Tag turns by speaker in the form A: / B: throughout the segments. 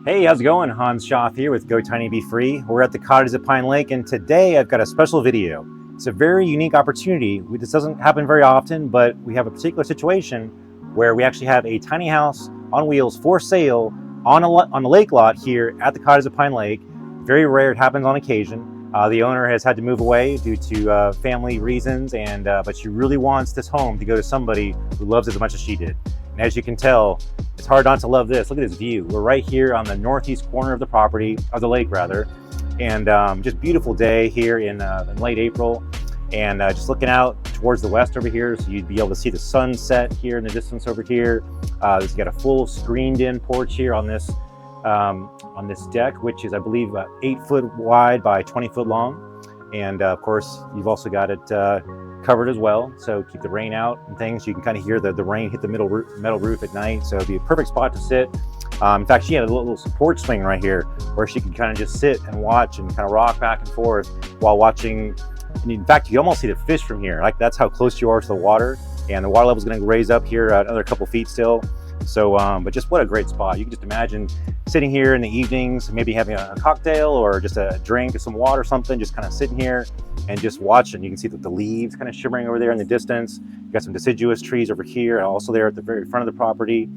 A: Hey, how's it going? Hans Schaff here with GoTinyBeFree. We're at the Cottages at Pine Lake, and today I've got a special video. It's a very unique opportunity. This doesn't happen very often, but we have a particular situation where we actually have a tiny house on wheels for sale on the lake lot here at the Cottages at Pine Lake. Very rare, it happens on occasion. The owner has had to move away due to family reasons, but she really wants this home to go to somebody who loves it as much as she did. And as you can tell, it's hard not to love this. Look at this view. We're right here on the northeast corner of the property, of the lake rather, and just beautiful day here in late April. And just looking out towards the west over here, so you'd be able to see the sunset here in the distance over here. It's got a full screened-in porch here on this deck, which is, I believe, 8 foot wide by 20 foot long. And of course, you've also got it covered as well, so keep the rain out and things. You can kind of hear the rain hit the metal roof at night, so it'd be a perfect spot to sit. In fact, she had a little support swing right here where she could kind of just sit and watch and kind of rock back and forth while watching. And in fact, you almost see the fish from here. Like, that's how close you are to the water, and the water level is going to raise up here another couple feet still. So, but just what a great spot. You can just imagine sitting here in the evenings, maybe having a cocktail or just a drink or some water or something, just kind of sitting here and just watching. You can see the leaves kind of shimmering over there in the distance. You got some deciduous trees over here, also there at the very front of the property.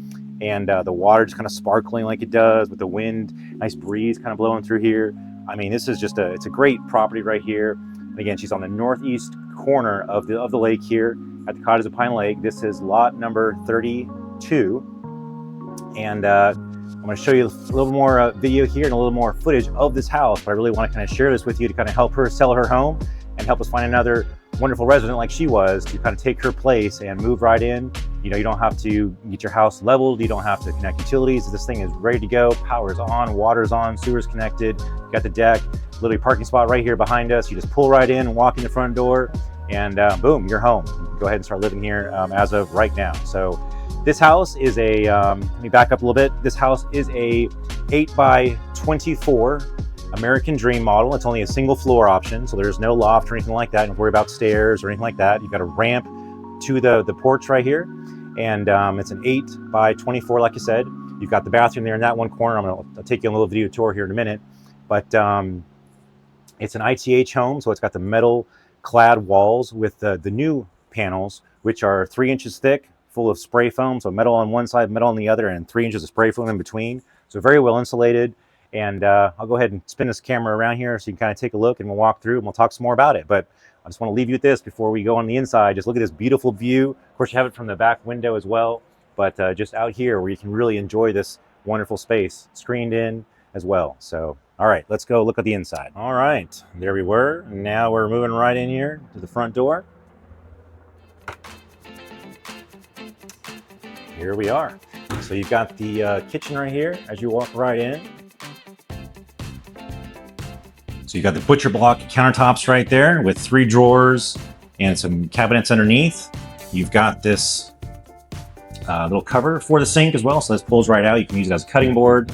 A: And the water just kind of sparkling like it does with the wind, nice breeze kind of blowing through here. I mean, this is just it's a great property right here. And again, she's on the northeast corner of the lake here at the Cottages of Pine Lake. This is lot number 32. And I'm going to show you a little more video here and a little more footage of this house, but I really want to kind of share this with you to kind of help her sell her home and help us find another wonderful resident like she was to kind of take her place and move right in. You know, you don't have to get your house leveled, you don't have to connect utilities. This thing is ready to go, power's on, water's on, sewer's connected, you got the deck, literally parking spot right here behind us. You just pull right in and walk in the front door, and boom, you're home. You can go ahead and start living here as of right now. So this house is let me back up a little bit. This house is a 8 by 24 American Dream model. It's only a single floor option, so there's no loft or anything like that. Don't worry about stairs or anything like that. You've got a ramp to the porch right here, and it's an 8 by 24, like I said. You've got the bathroom there in that one corner. I'll take you on a little video tour here in a minute, but it's an ITH home, so it's got the metal clad walls with the new panels, which are 3 inches thick, full of spray foam, so metal on one side, metal on the other, and 3 inches of spray foam in between. So very well insulated. And I'll go ahead and spin this camera around here so you can kind of take a look, and we'll walk through and we'll talk some more about it. But I just want to leave you with this before we go on the inside. Just look at this beautiful view. Of course, you have it from the back window as well, but just out here where you can really enjoy this wonderful space, screened in as well. So, all right, let's go look at the inside. All right, there we were. Now we're moving right in here to the front door. Here we are. So you've got the kitchen right here as you walk right in. So you got the butcher block countertops right there with 3 drawers and some cabinets underneath. You've got this little cover for the sink as well, so this pulls right out. You can use it as a cutting board.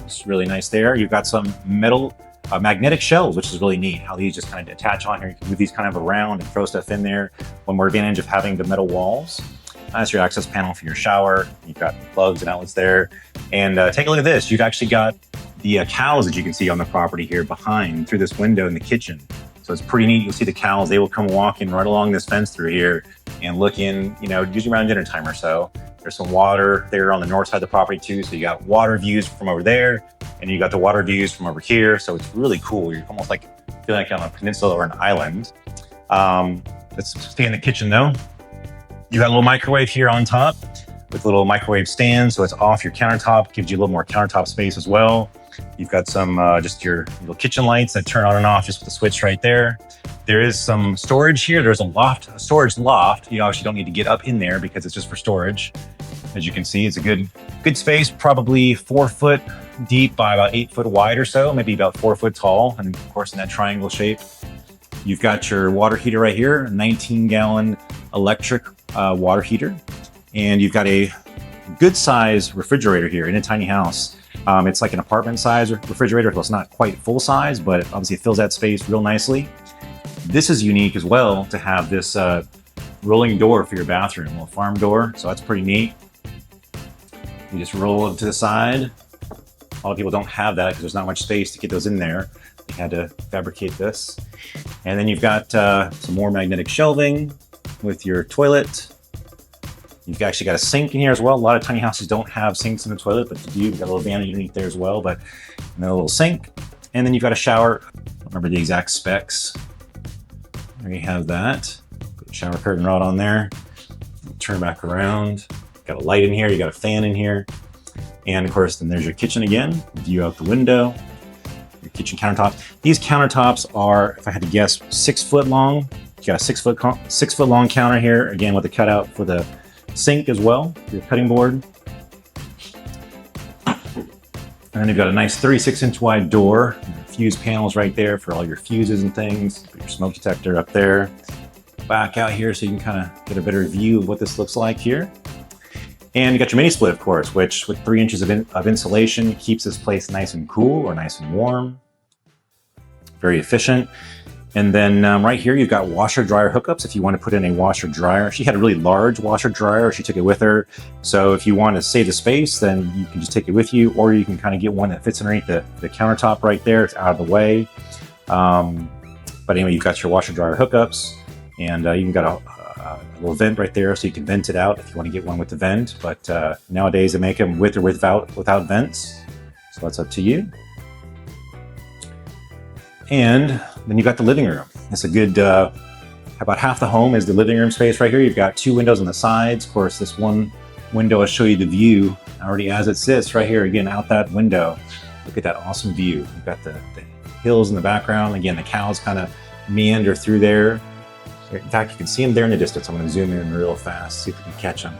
A: It's really nice there. You've got some metal magnetic shelves, which is really neat, how these just kind of attach on here. You can move these kind of around and throw stuff in there. One more advantage of having the metal walls. That's your access panel for your shower. You've got plugs and outlets there. And take a look at this. You've actually got the cows that you can see on the property here behind through this window in the kitchen. So it's pretty neat. You'll see the cows. They will come walking right along this fence through here and look in, you know, usually around dinner time or so. There's some water there on the north side of the property too. So you got water views from over there, and you got the water views from over here. So it's really cool. You're almost like feeling like you're on a peninsula or an island. Let's stay in the kitchen though. You got a little microwave here on top with a little microwave stand, so it's off your countertop, gives you a little more countertop space as well. You've got some just your little kitchen lights that turn on and off just with the switch right there. There is some storage here. There's a storage loft. You obviously don't need to get up in there because it's just for storage. As you can see, it's a good space, probably 4 foot deep by about 8 foot wide or so, maybe about 4 foot tall, and of course in that triangle shape. You've got your water heater right here, a 19-gallon electric water heater, and you've got a good size refrigerator here in a tiny house. It's like an apartment size refrigerator, so it's not quite full size, but obviously it fills that space real nicely. This is unique as well to have this rolling door for your bathroom, a little farm door, so that's pretty neat. You just roll it to the side, A lot of people don't have that because there's not much space to get those in there. They had to fabricate this. And then you've got some more magnetic shelving with your toilet. You've actually got a sink in here as well. A lot of tiny houses don't have sinks in the toilet, but you do. You've got a little vanity underneath there as well, but a little sink. And then you've got a shower. I don't remember the exact specs. There you have that. Put a shower curtain rod on there. Turn back around. Got a light in here. You got a fan in here. And of course, then there's your kitchen again. View out the window. Your kitchen countertops. These countertops are, if I had to guess, 6 foot long. You got a 6 foot long counter here. Again, with a cutout for the sink as well, your cutting board. And then you've got a nice 36-inch wide door, fuse panels right there for all your fuses and things. Put your smoke detector up there. Back out here so you can kind of get a better view of what this looks like here. And you got your mini split, of course, which with 3 inches of insulation keeps this place nice and cool or nice and warm. Very efficient. And then right here, you've got washer dryer hookups if you want to put in a washer dryer. She had a really large washer dryer. She took it with her. So if you want to save the space, then you can just take it with you, or you can kind of get one that fits underneath the countertop right there. It's out of the way. But anyway, you've got your washer dryer hookups, and you even got a little vent right there, so you can vent it out if you want to get one with the vent. But nowadays they make them with or without vents. So that's up to you. And then you've got the living room. It's a good, about half the home is the living room space right here. You've got 2 windows on the sides. Of course, this one window will show you the view already as it sits right here. Again, out that window. Look at that awesome view. You've got the hills in the background. Again, the cows kind of meander through there. In fact, you can see them there in the distance. I'm going to zoom in real fast, see if we can catch them.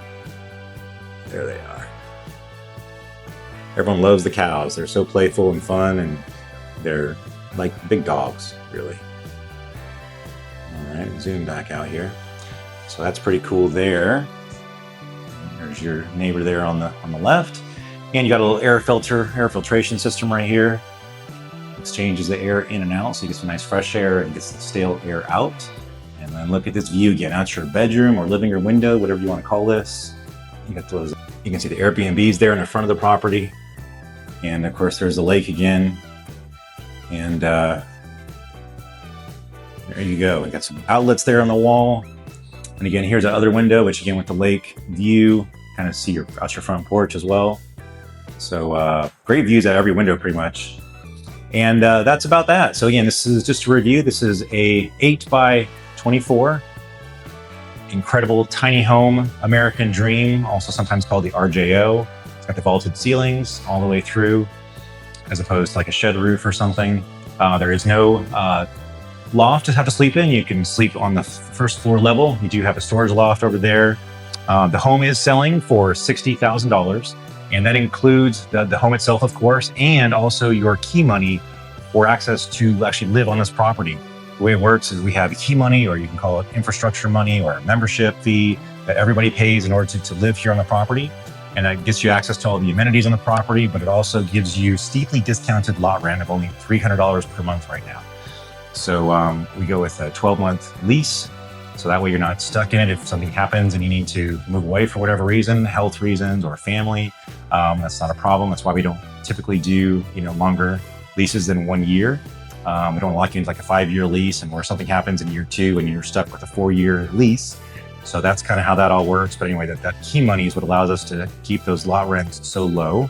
A: There they are. Everyone loves the cows. They're so playful and fun, and they're like big dogs, really. All right, zoom back out here. So that's pretty cool there. There's your neighbor there on the left. And you got a little air filtration system right here. Exchanges the air in and out, so you get some nice fresh air and gets the stale air out. And then look at this view again. That's your bedroom or living room window, whatever you want to call this. You got those. You can see the Airbnbs there in the front of the property. And of course, there's the lake again. And there you go. We got some outlets there on the wall. And again, here's the other window, which again with the lake view, kind of see out your front porch as well. So great views at every window pretty much. And that's about that. So again, this is just a review. This is a 8x24 incredible tiny home American dream, also sometimes called the RJO. It's got the vaulted ceilings all the way through, as opposed to like a shed roof or something. There is no loft to have to sleep in. You can sleep on the first floor level. You do have a storage loft over there. The home is selling for $60,000, and that includes the home itself, of course, and also your key money for access to actually live on this property. The way it works is we have key money, or you can call it infrastructure money, or a membership fee that everybody pays in order to live here on the property. And that gets you access to all the amenities on the property, but it also gives you steeply discounted lot rent of only $300 per month right now. So we go with a 12-month lease. So that way you're not stuck in it if something happens and you need to move away for whatever reason, health reasons or family. That's not a problem. That's why we don't typically do longer leases than 1 year. We don't lock you into like a 5-year lease and where something happens in year 2 and you're stuck with a 4-year lease. So that's kind of how that all works. But anyway, that key money is what allows us to keep those lot rents so low.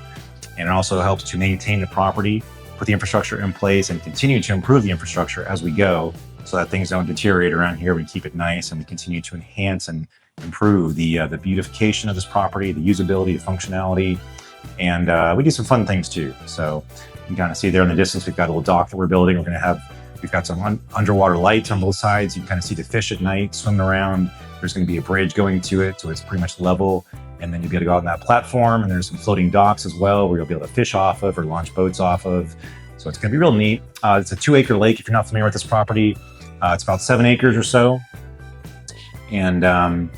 A: And it also helps to maintain the property, put the infrastructure in place, and continue to improve the infrastructure as we go so that things don't deteriorate around here. We keep it nice and we continue to enhance and improve the beautification of this property, the usability, the functionality. And we do some fun things too. So you can kind of see there in the distance, we've got a little dock that we're building. We've got some underwater lights on both sides. You can kind of see the fish at night swimming around. There's going to be a bridge going to it, so it's pretty much level. And then you'll be able to go out on that platform, and there's some floating docks as well where you'll be able to fish off of or launch boats off of. So it's going to be real neat. It's a 2-acre lake if you're not familiar with this property. It's about 7 acres or so. And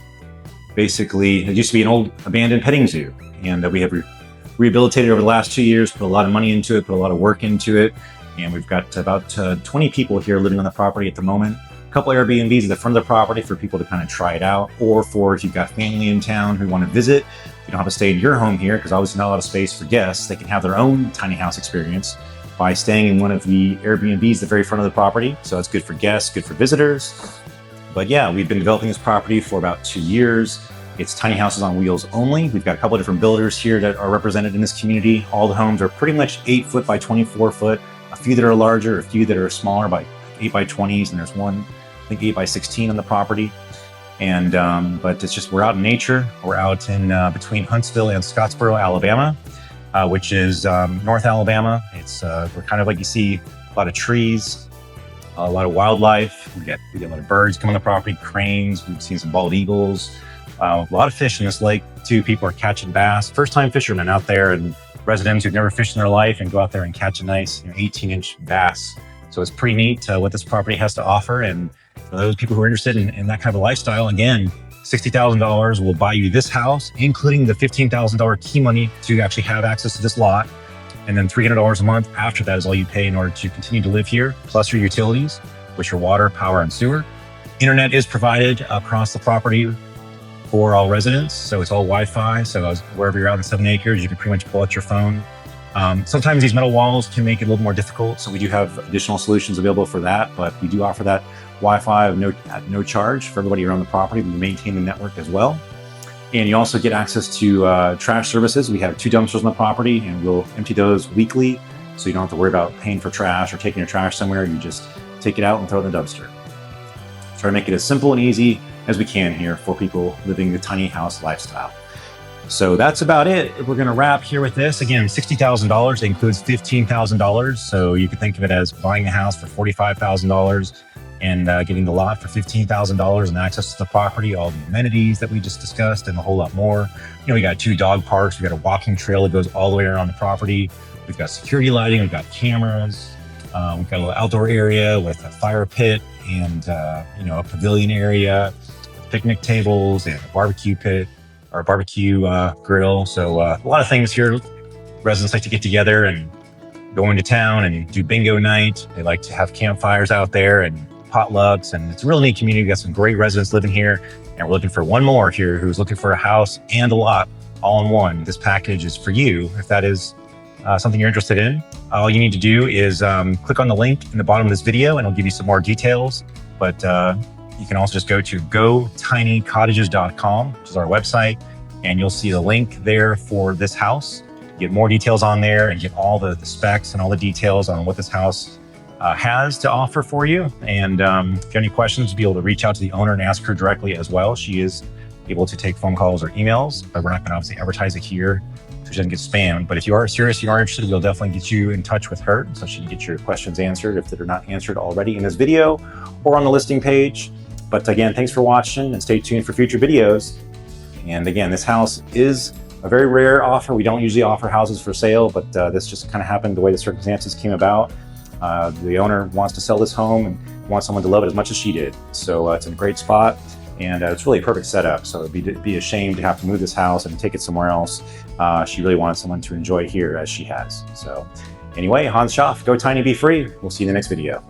A: basically, it used to be an old abandoned petting zoo. And we have rehabilitated over the last 2 years, put a lot of money into it, put a lot of work into it. And we've got about 20 people here living on the property at the moment. couple Airbnbs at the front of the property for people to kind of try it out, or for if you've got family in town who want to visit, you don't have to stay in your home here because obviously not a lot of space for guests. They can have their own tiny house experience by staying in one of the Airbnbs at the very front of the property. So it's good for guests, good for visitors. But yeah, we've been developing this property for about 2 years. It's tiny houses on wheels only. We've got a couple of different builders here that are represented in this community. All the homes are pretty much 8 foot by 24 foot. A few that are larger, a few that are smaller by 8 by 20s, and there's one, I think 8 by 16 on the property. And but it's just, we're out in nature. We're out in between Huntsville and Scottsboro, Alabama, which is North Alabama. It's we're kind of like, you see a lot of trees, a lot of wildlife. We get a lot of birds come on the property, cranes. We've seen some bald eagles. A lot of fish in this lake too. People are catching bass. First-time fishermen out there, and residents who've never fished in their life, and go out there and catch a nice 18-inch bass. So it's pretty neat what this property has to offer. And for those people who are interested in that kind of a lifestyle, again, $60,000 will buy you this house, including the $15,000 key money to actually have access to this lot. And then $300 a month after that is all you pay in order to continue to live here, plus your utilities, which are water, power, and sewer. Internet is provided across the property for all residents. So it's all Wi-Fi. So wherever you're out in 7 acres, you can pretty much pull out your phone. Sometimes these metal walls can make it a little more difficult. So we do have additional solutions available for that, but we do offer that Wi-Fi at no charge for everybody around the property. We maintain the network as well. And you also get access to trash services. We have 2 dumpsters on the property, and we'll empty those weekly. So you don't have to worry about paying for trash or taking your trash somewhere. You just take it out and throw it in the dumpster. Try to make it as simple and easy as we can here for people living the tiny house lifestyle. So that's about it. We're going to wrap here with this. Again, $60,000 includes $15,000. So you can think of it as buying a house for $45,000 and getting the lot for $15,000 and access to the property, all the amenities that we just discussed, and a whole lot more. We got 2 dog parks. We got a walking trail that goes all the way around the property. We've got security lighting. We've got cameras. We've got a little outdoor area with a fire pit and a pavilion area, picnic tables, and a barbecue pit or a barbecue grill. So a lot of things here. Residents like to get together and go into town and do bingo night. They like to have campfires out there and potlucks, and it's a real neat community. We've got some great residents living here, and we're looking for one more here who's looking for a house and a lot all in one. This package is for you if that is something you're interested in. All you need to do is click on the link in the bottom of this video, and it'll give you some more details. But you can also just go to GoTinyCottages.com, which is our website, and you'll see the link there for this house. Get more details on there and get all the specs and all the details on what this house has to offer for you. And if you have any questions, be able to reach out to the owner and ask her directly as well. She is able to take phone calls or emails, but we're not going to obviously advertise it here so she doesn't get spammed. But if you are serious, you are interested, we'll definitely get you in touch with her so she can get your questions answered if they're not answered already in this video or on the listing page. But again, thanks for watching, and stay tuned for future videos. And again, this house is a very rare offer. We don't usually offer houses for sale, but this just kind of happened the way the circumstances came about. The owner wants to sell this home and wants someone to love it as much as she did. So it's in a great spot, and it's really a perfect setup. So it'd be a shame to have to move this house and take it somewhere else. She really wanted someone to enjoy here as she has. So anyway, Hans Schaff, Go Tiny Be Free. We'll see you in the next video.